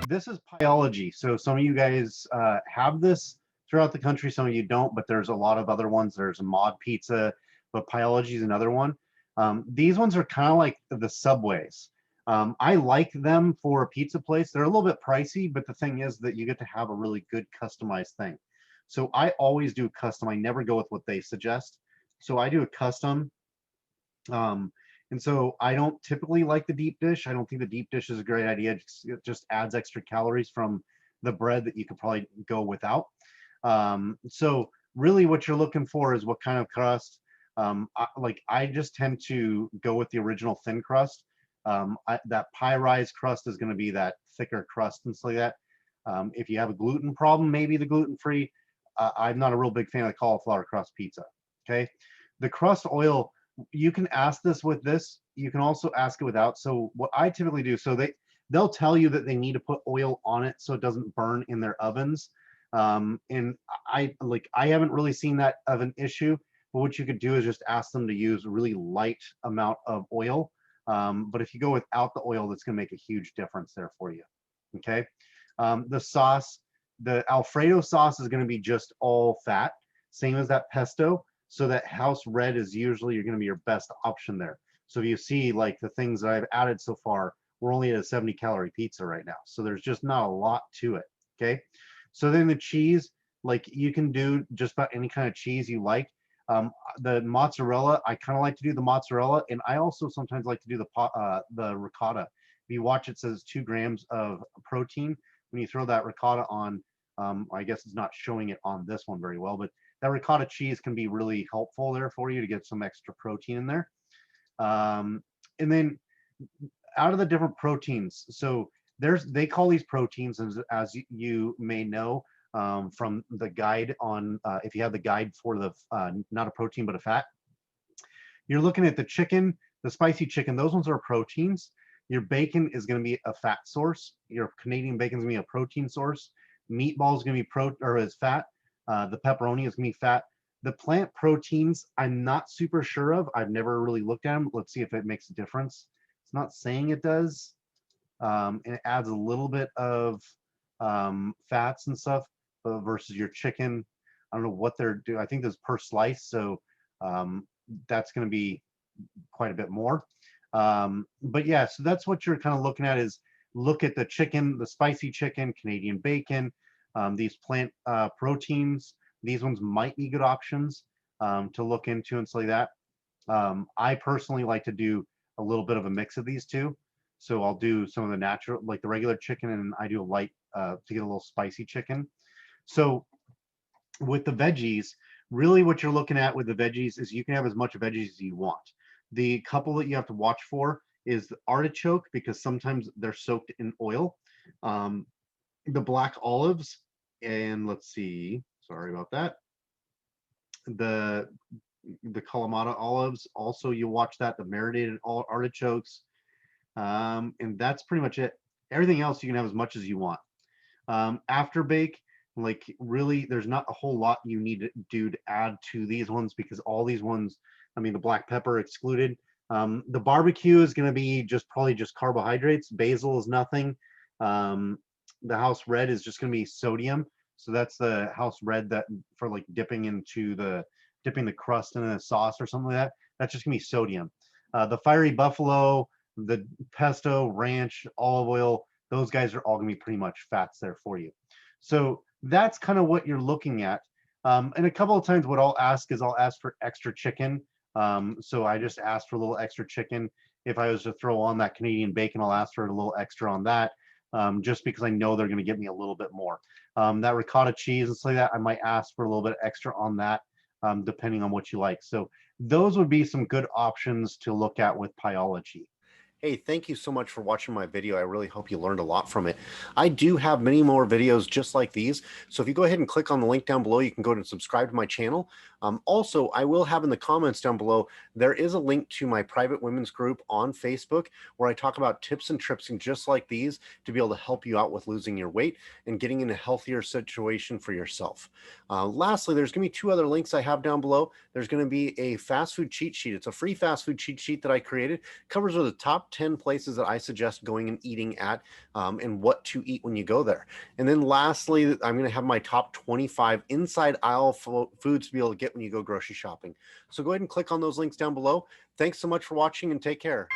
This is Pieology. So some of you guys have this throughout the country, some of you don't, but there's a lot of other ones. There's a mod pizza, but Pieology is another one. These ones are kind of like the Subways. I like them for a pizza place. They're a little bit pricey, but the thing is that you get to have a really good customized thing. So I always do custom. I never go with what they suggest. So I do a custom. Um, and so I don't typically like the deep dish. I don't think the deep dish is a great idea. It just adds extra calories from the bread that you could probably go without. So really what you're looking for is what kind of crust. I just tend to go with the original thin crust. That pie rise crust is going to be that thicker crust and stuff like that. If you have a gluten problem, maybe the gluten-free. I'm not a real big fan of the cauliflower crust pizza. Okay, the crust oil, you can ask this with this. You can also ask it without. So what I typically do, so they'll tell you that they need to put oil on it so it doesn't burn in their ovens. And I haven't really seen that of an issue. But what you could do is just ask them to use a really light amount of oil. But if you go without the oil, that's going to make a huge difference there for you. Okay. The sauce, the Alfredo sauce is going to be just all fat, same as that pesto. So that house red is usually going to be your best option there. So if you see like the things that I've added so far, we're only at a 70-calorie pizza right now. So there's just not a lot to it. Okay. So then the cheese, like you can do just about any kind of cheese you like. The mozzarella, I kind of like to do the mozzarella, and I also sometimes like to do the ricotta. If you watch, it says 2 grams of protein. When you throw that ricotta on, I guess it's not showing it on this one very well, but that ricotta cheese can be really helpful there for you to get some extra protein in there. And then out of the different proteins, so they call these proteins, as you may know, from the guide on, if you have the guide for the, not a protein, but a fat, you're looking at the chicken, the spicy chicken, those ones are proteins. Your bacon is going to be a fat source. Your Canadian bacon is going to be a protein source. Meatball is going to be is fat. The pepperoni is going to be fat. The plant proteins, I'm not super sure of. I've never really looked at them. Let's see if it makes a difference. It's not saying it does. And it adds a little bit of fats and stuff versus your chicken. I don't know what they're doing. I think there's per slice, so that's going to be quite a bit more. But yeah, so that's what you're kind of looking at, is look at the chicken, the spicy chicken, Canadian bacon, these plant proteins. These ones might be good options to look into and stuff like that. I personally like to do a little bit of a mix of these two. So I'll do some of the natural, like the regular chicken, and I do a light to get a little spicy chicken. So with the veggies, really what you're looking at with the veggies is you can have as much veggies as you want. The couple that you have to watch for is the artichoke, because sometimes they're soaked in oil. The black olives, and let's see, sorry about that. The Kalamata olives, also you watch that, the marinated artichokes, and that's pretty much it. Everything else you can have as much as you want. After bake, like really, there's not a whole lot you need to do to add to these ones, because all these ones, I mean, the black pepper excluded. The barbecue is going to be probably just carbohydrates. Basil is nothing. The house red is just going to be sodium. So that's the house red that for like dipping the crust in a sauce or something like that. That's just gonna be sodium. The fiery buffalo, the pesto, ranch, olive oil, those guys are all gonna be pretty much fats there for you. So that's kind of what you're looking at. And a couple of times what I'll ask for extra chicken. So I just asked for a little extra chicken. If I was to throw on that Canadian bacon, I'll ask for a little extra on that. Just because I know they're going to get me a little bit more. That ricotta cheese and stuff like that, I might ask for a little bit extra on that, depending on what you like. So those would be some good options to look at with Pieology. Hey, thank you so much for watching my video. I really hope you learned a lot from it. I do have many more videos just like these. So if you go ahead and click on the link down below, you can go and subscribe to my channel. Also, I will have in the comments down below, there is a link to my private women's group on Facebook where I talk about tips and tricks and just like these to be able to help you out with losing your weight and getting in a healthier situation for yourself. Lastly, there's going to be 2 other links I have down below. There's going to be a fast food cheat sheet. It's a free fast food cheat sheet that I created. Covers the top top 10 places that I suggest going and eating at, and what to eat when you go there. And then lastly, I'm going to have my top 25 inside aisle foods to be able to get when you go grocery shopping. So go ahead and click on those links down below. Thanks so much for watching and take care.